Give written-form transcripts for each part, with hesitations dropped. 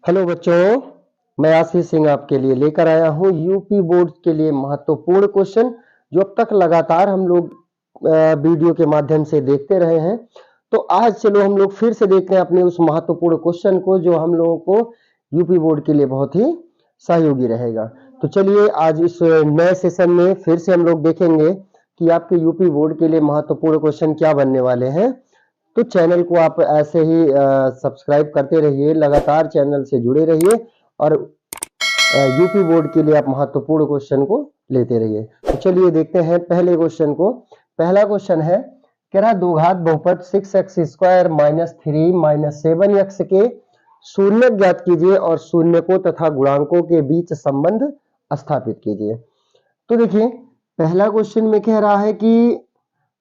Hello बच्चों, मैं आशीष सिंह आपके लिए लेकर आया हूँ यूपी बोर्ड के लिए महत्वपूर्ण क्वेश्चन जो अब तक लगातार हम लोग वीडियो के माध्यम से देखते रहे हैं। तो आज चलो हम लोग फिर से देखते हैं अपने उस महत्वपूर्ण क्वेश्चन को जो हम लोगों को यूपी बोर्ड के लिए बहुत ही सहयोगी रहेगा। तो चलिए आज इस नए सेशन में फिर से हम लोग देखेंगे कि आपके यूपी बोर्ड के लिए महत्वपूर्ण क्वेश्चन क्या बनने वाले हैं। तो चैनल को आप ऐसे ही सब्सक्राइब करते रहिए, लगातार चैनल से जुड़े रहिए और यूपी बोर्ड के लिए आप महत्वपूर्ण क्वेश्चन को लेते रहिए। तो चलिए देखते हैं पहले क्वेश्चन को। पहला क्वेश्चन है, कह रहा दो घात बहुपद 6x square minus 3 minus 7x के शून्य ज्ञात कीजिए और शून्यकों तथा गुणांकों के बीच संबंध स्थापित कीजिए। तो देखिए पहला क्वेश्चन में कह रहा है कि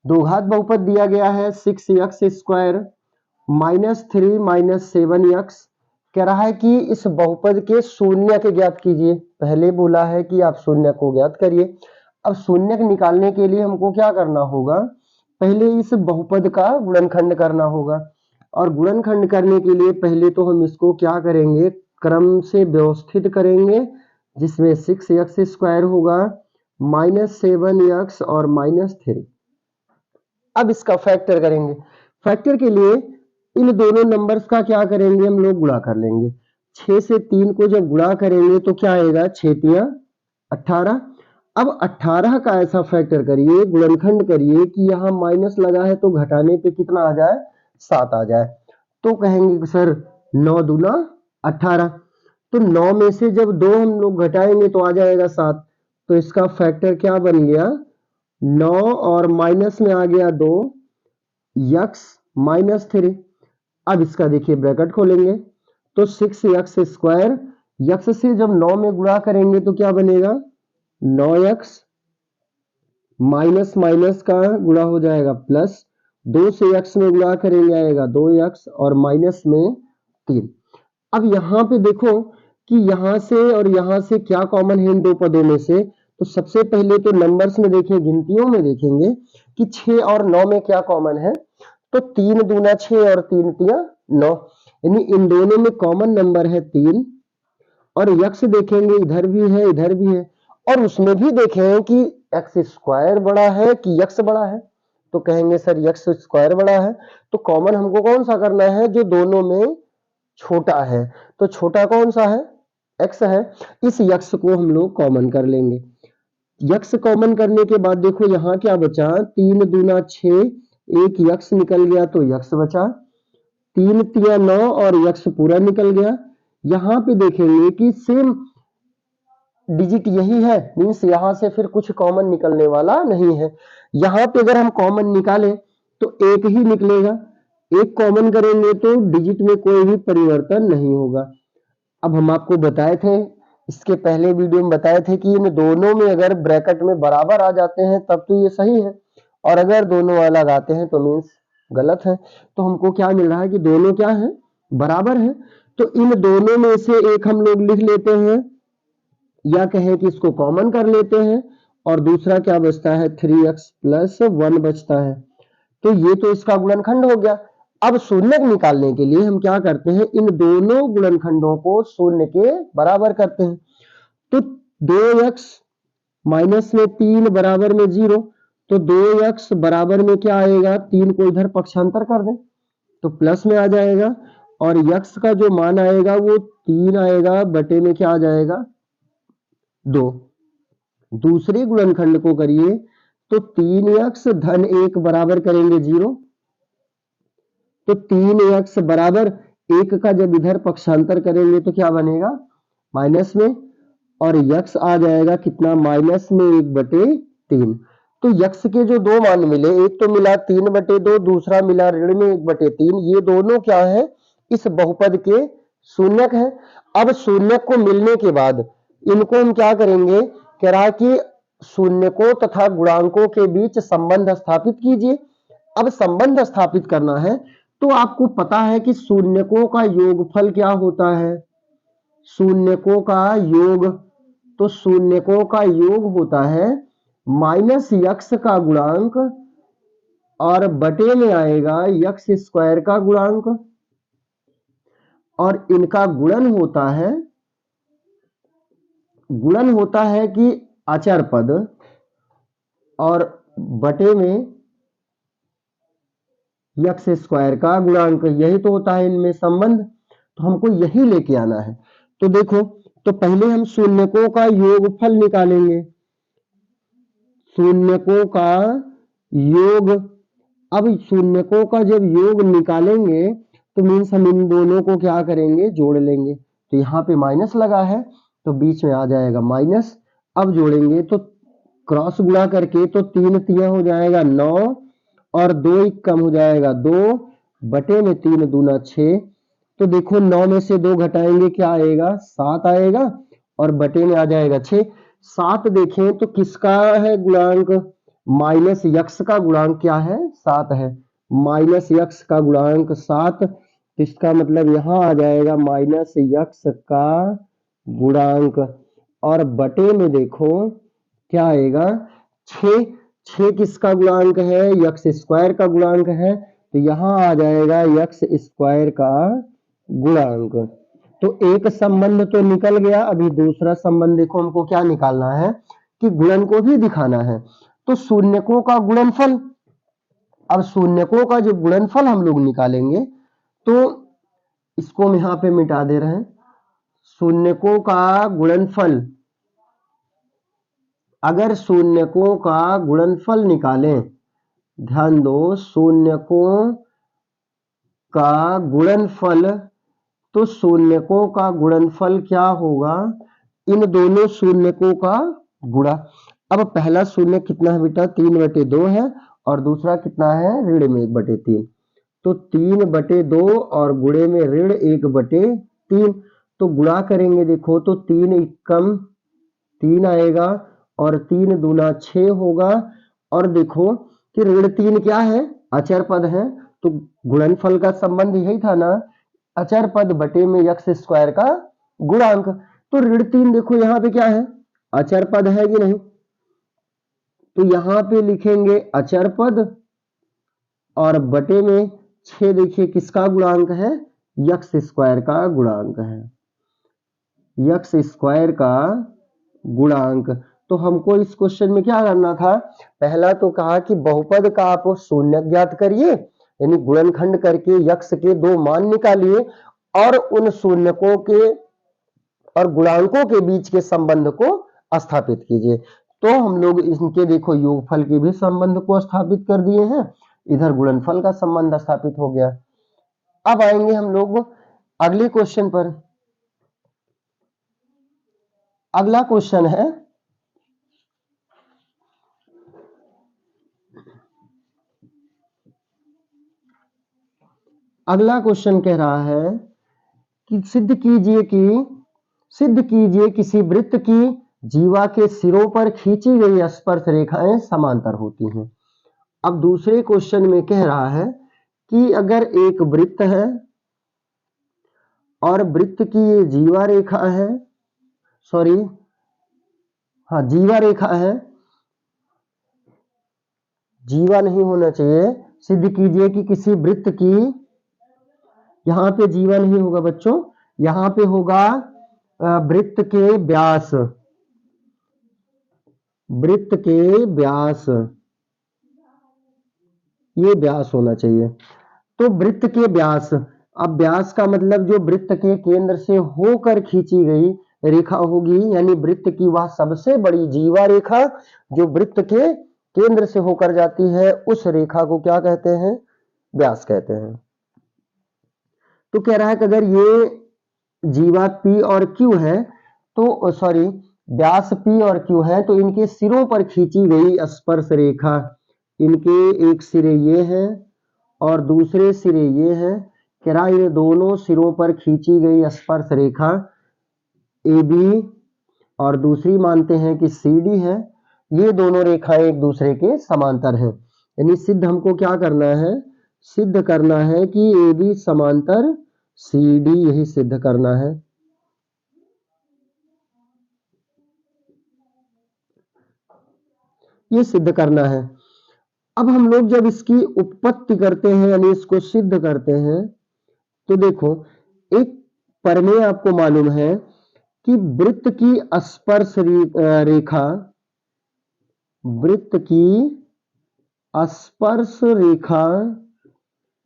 दो घात बहुपद दिया गया है 6x square minus 3 minus 7x, कह रहा है कि इस बहुपद के शून्य के ज्ञात कीजिए। पहले बोला है कि आप शून्य को ज्ञात करिए। अब शून्य निकालने के लिए हमको क्या करना होगा, पहले इस बहुपद का गुणनखंड करना होगा और गुणनखंड करने के लिए पहले तो हम इसको क्या करेंगे, क्रम से व्यवस्थित करेंगे, जिसमें 6x स्क्वायर होगा माइनस 7x और माइनस 3। अब इसका फैक्टर करेंगे। फैक्टर के लिए इन दोनों नंबर्स का क्या करेंगे, हम लोग गुणा कर लेंगे। 6 से 3 को जब गुणा करेंगे तो क्या आएगा, 6 तिया 18। अब 18 का ऐसा फैक्टर करिए, गुणनखंड करिए कि यहाँ माइनस लगा है तो घटाने पे कितना आ जाए, 7 आ जाए। तो कहेंगे सर 9 दूना 18, तो 9 में से जब 2 हम लोग घटाएंगे तो आ जाएगा 7। तो इसका फैक्टर क्या बन गया, 9 और माइनस में आ गया 2 x माइनस 3। अब इसका देखिए ब्रैकेट खोलेंगे तो 6x स्क्वायर, x से जब 9 में गुणा करेंगे तो क्या बनेगा, 9x माइनस माइनस का गुणा हो जाएगा प्लस, 2 से x में गुणा करेंगे आएगा 2x और माइनस में 3। अब यहाँ पे देखो कि यहाँ से और यहाँ से क्या कॉमन है इन दो पदों में से। तो सबसे पहले तो नंबर्स में देखें, गिनतियों में देखेंगे कि 6 और 9 में क्या कॉमन है। तो 3 दूना 6 और 3 तिया 9, यानी इन दोनों में कॉमन नंबर है 3। और यक्स देखेंगे इधर भी है इधर भी है, और उसमें भी देखें कि एक्स स्क्वायर बड़ा है कि यक्स बड़ा है। तो कहेंगे सर यक्स स्क्वायर बड़ा है, तो कॉमन हमको कौन सा करना है, जो दोनों में छोटा है। तो छोटा कौन सा है, एक्स है। इस यक्स को हम लोग कॉमन कर लेंगे। यक्स कॉमन करने के बाद देखो यहाँ क्या बचा, 3 दूना 6, एक यक्स निकल गया तो यक्स बचा, 3 तिया 9 और यक्स पूरा निकल गया। यहाँ पे देखेंगे कि सेम डिजिट यही है, मीन्स यहाँ से फिर कुछ कॉमन निकलने वाला नहीं है। यहाँ पे अगर हम कॉमन निकालें तो एक ही निकलेगा, एक कॉमन करेंगे तो डिजिट में कोई भी परिवर्तन नहीं होगा। अब हम आपको बताए थे, इसके पहले वीडियो में बताए थे कि इन दोनों में अगर ब्रैकेट में बराबर आ जाते हैं तब तो ये सही है, और अगर दोनों अलग आते हैं तो मीन्स गलत है। तो हमको क्या मिल रहा है कि दोनों क्या है, बराबर है। तो इन दोनों में से एक हम लोग लिख लेते हैं, या कहें कि इसको कॉमन कर लेते हैं, और दूसरा क्या बचता है, 3x प्लस 1 बचता है। तो ये तो इसका गुणनखंड हो गया। अब शून्य निकालने के लिए हम क्या करते हैं, इन दोनों गुणनखंडों को शून्य के बराबर करते हैं। तो 2x माइनस में 3 बराबर में 0, तो 2x बराबर में क्या आएगा, 3 को इधर पक्षांतर कर दें तो प्लस में आ जाएगा, और x का जो मान आएगा वो 3 आएगा, बटे में क्या आ जाएगा, 2। दूसरे गुणनखंड को करिए तो 3x धन 1 बराबर करेंगे 0, तो 3x बराबर 1 का जब इधर पक्षांतर करेंगे तो क्या बनेगा, माइनस में, और x आ जाएगा कितना, माइनस में 1/3। तो x के जो दो मान मिले, एक तो मिला 3/2, दूसरा मिला ऋण में 1/3, ये दोनों क्या है, इस बहुपद के शून्यक है। अब शून्यक को मिलने के बाद इनको हम क्या करेंगे, कह रहा है कि शून्यकों तथा गुणांकों के बीच संबंध स्थापित कीजिए। अब संबंध स्थापित करना है तो आपको पता है कि शून्यकों का योगफल क्या होता है, शून्यकों का योग। तो शून्यकों का योग होता है माइनस यक्स का गुणांक और बटे में आएगा यक्स स्क्वायर का गुणांक। और इनका गुणन होता है कि अचर पद और बटे में यक्स स्क्वायर का गुणांक, यही तो होता है इनमें संबंध। तो हमको यही लेके आना है। तो देखो, तो पहले हम शून्यकों का योगफल निकालेंगे, शून्यकों का योग। अब शून्यकों का जब योग निकालेंगे तो मीन्स हम इन दोनों को क्या करेंगे, जोड़ लेंगे। तो यहाँ पे माइनस लगा है तो बीच में आ जाएगा माइनस। अब जोड़ेंगे तो क्रॉस गुणा करके तो 3 तिया हो जाएगा 9 और 2 एक कम हो जाएगा 2 बटे में 3 दूना 6। तो देखो 9 में से 2 घटाएंगे क्या आएगा, 7 आएगा और बटे में आ जाएगा 6। 7 देखें तो किसका है गुणांक, माइनस यक्स का गुणांक क्या है, 7 है। माइनस यक्स का गुणांक 7, इसका मतलब यहां आ जाएगा माइनस यक्स का गुणांक। और बटे में देखो क्या आएगा 6। 6 किसका गुणांक है, यक्स स्क्वायर का गुणांक है। तो यहां आ जाएगा यक्स स्क्वायर का गुणांक। तो एक संबंध तो निकल गया। अभी दूसरा संबंध देखो, हमको क्या निकालना है कि गुणन को भी दिखाना है। तो शून्यकों का गुणनफल, अब शून्यकों का जो गुणनफल हम लोग निकालेंगे तो इसको हम यहां पे मिटा दे रहे हैं। शून्यकों का गुणनफल, अगर शून्यकों का गुणनफल निकालें, ध्यान दो, शून्यकों का गुणनफल, तो शून्यकों का गुणनफल क्या होगा, इन दोनों शून्यकों का गुणा। अब पहला शून्य कितना है बेटा, 3/2 है और दूसरा कितना है, ऋण में 1/3। तो 3/2 और गुणे में ऋण 1/3। तो गुणा करेंगे देखो तो 3 एकम 3 आएगा और 3 दूना 6 होगा। और देखो कि ऋण 3 क्या है, अचर पद है। तो गुणनफल का संबंध यही था ना, अचर पद बटे में यक्स स्क्वायर का गुणांक। तो ऋण 3 देखो यहाँ पे क्या है, अचर पद है कि नहीं। तो यहाँ पे लिखेंगे अचर पद और बटे में 6 देखिए किसका गुणांक है, यक्स स्क्वायर का गुणांक है, यक्स स्क्वायर का गुणांक। तो हमको इस क्वेश्चन में क्या करना था, पहला तो कहा कि बहुपद का आप शून्य ज्ञात करिए, यानी गुणनखंड करके यक्स के 2 मान निकालिए और उन शून्यकों के और गुणांकों के बीच के संबंध को स्थापित कीजिए। तो हम लोग इनके देखो योगफल के भी संबंध को स्थापित कर दिए हैं, इधर गुणनफल का संबंध स्थापित हो गया। अब आएंगे हम लोग अगले क्वेश्चन पर। अगला क्वेश्चन है, अगला क्वेश्चन कह रहा है कि सिद्ध कीजिए किसी वृत्त की जीवा के सिरों पर खींची गई स्पर्श रेखाएं समांतर होती हैं। अब दूसरे क्वेश्चन में कह रहा है कि अगर एक वृत्त है और वृत्त की ये जीवा रेखा है, जीवा रेखा है, जीवा नहीं होना चाहिए। सिद्ध कीजिए कि किसी वृत्त की, यहां पे जीवा नहीं होगा बच्चों, यहां पे होगा वृत्त के व्यास, वृत्त के व्यास, ये व्यास होना चाहिए। तो वृत्त के व्यास, अब व्यास का मतलब जो वृत्त के केंद्र से होकर खींची गई रेखा होगी, यानी वृत्त की वह सबसे बड़ी जीवा रेखा जो वृत्त के केंद्र से होकर जाती है, उस रेखा को क्या कहते हैं, व्यास कहते हैं। तो कह रहा है कि अगर ये जीवा P और Q है, तो व्यास P और Q है, तो इनके सिरों पर खींची गई स्पर्श रेखा, इनके एक सिरे ये हैं और दूसरे सिरे ये हैं, कह रहा है इन दोनों सिरों पर खींची गई स्पर्श रेखा AB और दूसरी मानते हैं कि CD है, ये दोनों रेखाएं एक दूसरे के समांतर हैं। यानी सिद्ध हमको क्या करना है, सिद्ध करना है कि AB समांतर CD, यही सिद्ध करना है। ये सिद्ध करना है। अब हम लोग जब इसकी उत्पत्ति करते हैं यानी इसको सिद्ध करते हैं, तो देखो एक प्रमेय आपको मालूम है कि वृत्त की स्पर्श रेखा, वृत्त की स्पर्श रेखा,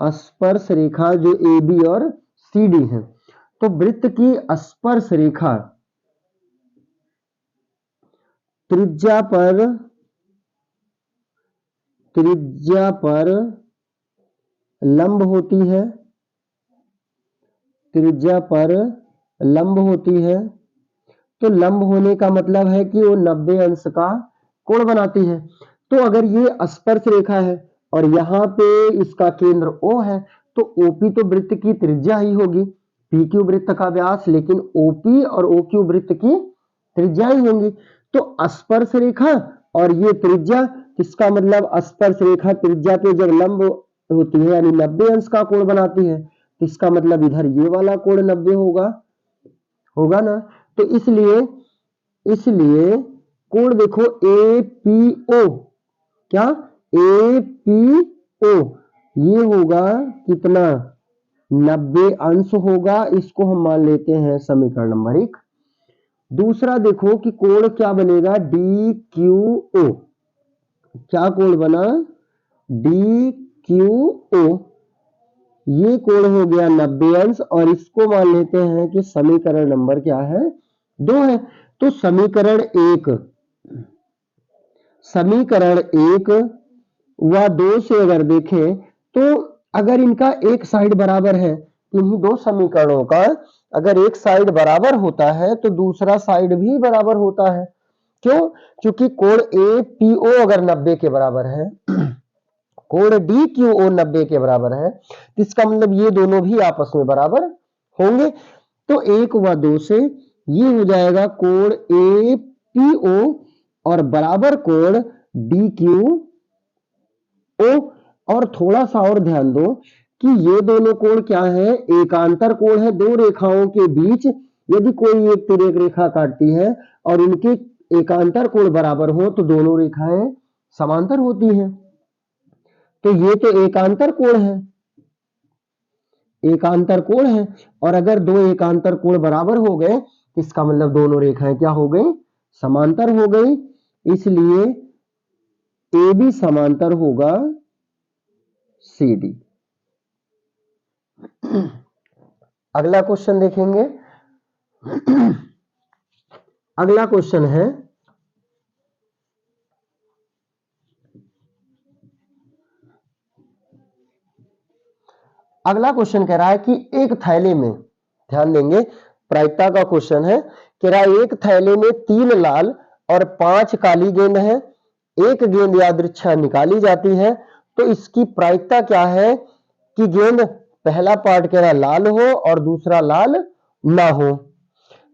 स्पर्श रेखा जो AB और CD है, तो वृत्त की स्पर्श रेखा त्रिज्या पर लंब होती है, त्रिज्या पर लंब होती है। तो लंब होने का मतलब है कि वो 90 अंश का कोण बनाती है। तो अगर ये स्पर्श रेखा है और यहाँ पे इसका केंद्र O है, तो OP तो वृत्त की त्रिज्या ही होगी, PQ वृत्त का व्यास, लेकिन OP और OQ वृत्त की त्रिज्या ही होंगी। तो स्पर्श रेखा और ये त्रिज्या, इसका मतलब स्पर्श रेखा त्रिज्या पे जब लंब होती है यानी 90 अंश का कोण बनाती है, तो इसका मतलब इधर ये वाला कोण 90 होगा ना। तो इसलिए कोण देखो APO, क्या APO ये होगा कितना, 90 अंश होगा। इसको हम मान लेते हैं समीकरण नंबर 1। दूसरा देखो कि कोण क्या बनेगा, DQO, क्या कोण बना, DQO, ये कोण हो गया 90 अंश और इसको मान लेते हैं कि समीकरण नंबर क्या है, 2 है। तो समीकरण 1 व 2 से अगर देखें तो अगर इनका एक साइड बराबर है, इन्हीं दो समीकरणों का अगर एक साइड बराबर होता है तो दूसरा साइड भी बराबर होता है। क्यों? क्योंकि कोण APO अगर 90 के बराबर है, कोण DQO 90 के बराबर है, तो इसका मतलब ये दोनों भी आपस में बराबर होंगे। तो 1 व 2 से ये हो जाएगा कोण APO और बराबर कोण DQO। और थोड़ा सा और ध्यान दो कि ये दोनों कोण क्या है, एकांतर कोण है। दो रेखाओं के बीच यदि कोई एक तिर्यक रेखा काटती है और इनके एकांतर कोण बराबर हो तो दोनों रेखाएं समांतर होती हैं। तो ये तो एकांतर कोण है, एकांतर कोण है। और अगर दो एकांतर कोण बराबर हो गए, इसका मतलब दोनों रेखाएं क्या हो गई, समांतर हो गई। इसलिए AB समांतर होगा CD। अगला क्वेश्चन देखेंगे। अगला क्वेश्चन है, अगला क्वेश्चन कह रहा है कि एक थैले में, ध्यान देंगे प्रायिकता का क्वेश्चन है, कह रहा है एक थैले में 3 लाल और 5 काली गेंद है, एक गेंद यादृच्छा निकाली जाती है, तो इसकी प्रायिकता क्या है कि गेंद, पहला पार्ट कह रहा लाल हो और दूसरा लाल ना हो।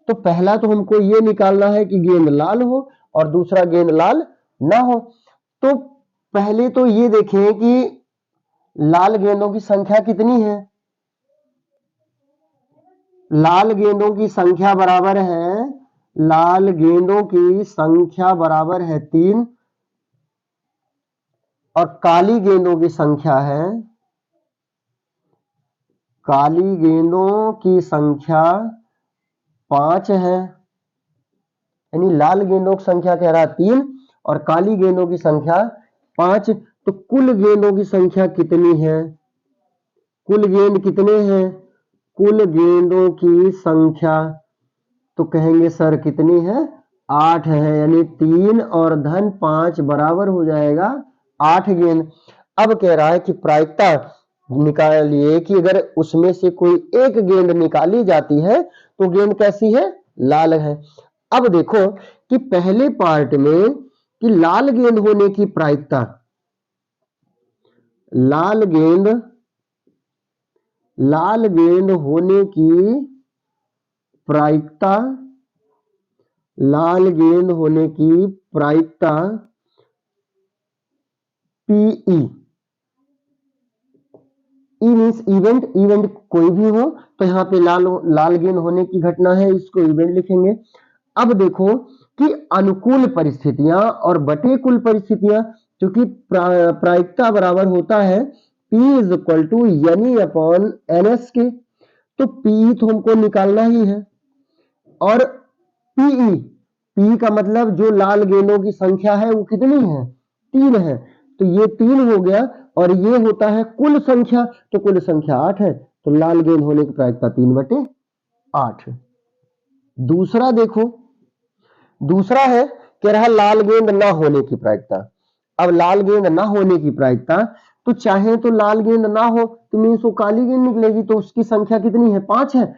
तो पहला तो हमको ये निकालना है कि गेंद लाल हो और दूसरा गेंद लाल ना हो। तो पहले तो ये देखें कि लाल गेंदों की संख्या कितनी है, लाल गेंदों की संख्या बराबर है, लाल गेंदों की संख्या बराबर है 3 और काली गेंदों की संख्या है, काली गेंदों की संख्या 5 है। यानी लाल गेंदों की संख्या कह रहा है 3 और काली गेंदों की संख्या 5। तो कुल गेंदों की संख्या कितनी है, कुल गेंद कितने हैं, कुल गेंदों की संख्या तो कहेंगे सर कितनी है, 8 है। यानी 3 और धन 5 बराबर हो जाएगा 8 गेंद। अब कह रहा है कि प्रायिकता निकालिए कि अगर उसमें से कोई एक गेंद निकाली जाती है तो गेंद कैसी है, लाल है। अब देखो कि पहले पार्ट में कि लाल गेंद होने की प्रायिकता, लाल गेंद होने की प्रायिकता, लाल गेंद होने की प्रायिकता PE, E means event, event कोई भी हो तो यहाँ पे लाल गेंद होने की घटना है, इसको इवेंट लिखेंगे। अब देखो कि अनुकूल परिस्थितियां और प्रतिकूल परिस्थितियां, क्योंकि प्रायिकता बराबर होता है P is equal to NE upon NS के। तो पी तो हमको निकालना ही है, और पीई, पी का मतलब जो लाल गेंदों की संख्या है वो कितनी है, 3 है, तो ये 3 हो गया, और ये होता है कुल संख्या, तो कुल संख्या 8 है, तो लाल गेंद होने की प्रायिकता 3/8। दूसरा देखो, दूसरा है कह रहा लाल गेंद ना होने की प्रायिकता। अब लाल गेंद ना होने की प्रायिकता, तो चाहे तो लाल गेंद ना हो तो मीन्स वो काली गेंद निकलेगी, तो उसकी संख्या कितनी है, 5 है,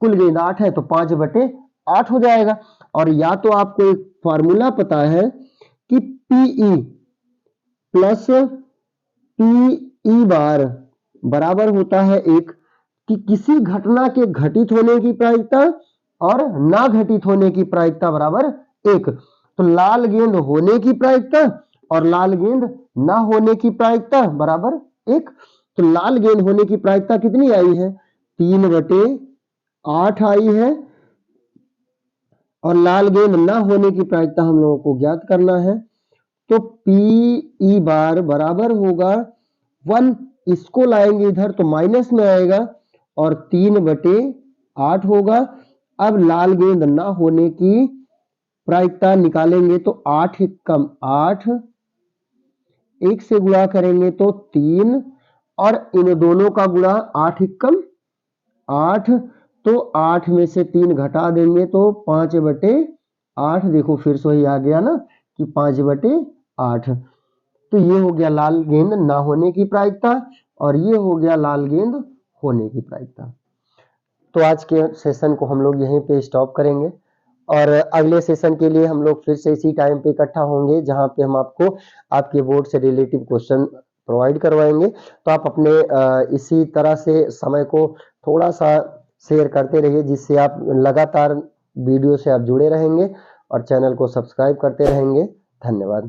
कुल गेंद 8 है, तो 5/8 हो जाएगा। और या तो आपको एक फॉर्मूला पता है कि पीई प्लस पीई बार बराबर होता है 1, कि किसी घटना के घटित होने की प्रायिकता और ना घटित होने की प्रायिकता बराबर 1। तो लाल गेंद होने की प्रायिकता और लाल गेंद ना होने की प्रायिकता बराबर 1। तो लाल गेंद होने की प्रायिकता कितनी आई है, 3/8 आई है, और लाल गेंद ना होने की प्रायिकता हम लोगों को ज्ञात करना है। तो पी बार बराबर होगा 1, इसको लाएंगे इधर तो माइनस में आएगा, और 3/8 होगा। अब लाल गेंद ना होने की प्रायिकता निकालेंगे तो 8 कम 8, 1 से गुणा करेंगे तो 3, और इन दोनों का गुणा 8 कम 8, तो 8 में से 3 घटा देंगे तो 5/8। देखो फिर से वही आ गया ना कि 5/8। तो ये हो गया लाल गेंद ना होने की प्रायिकता, और ये हो गया लाल गेंद होने की प्रायिकता। तो आज के सेशन को हम लोग यहीं पे स्टॉप करेंगे, और अगले सेशन के लिए हम लोग फिर से इसी टाइम पे इकट्ठा होंगे, जहां पे हम आपको आपके बोर्ड से रिलेटिव क्वेश्चन प्रोवाइड करवाएंगे। तो आप अपने इसी तरह से समय को थोड़ा सा शेयर करते रहिए, जिससे आप लगातार वीडियो से आप जुड़े रहेंगे और चैनल को सब्सक्राइब करते रहेंगे। धन्यवाद।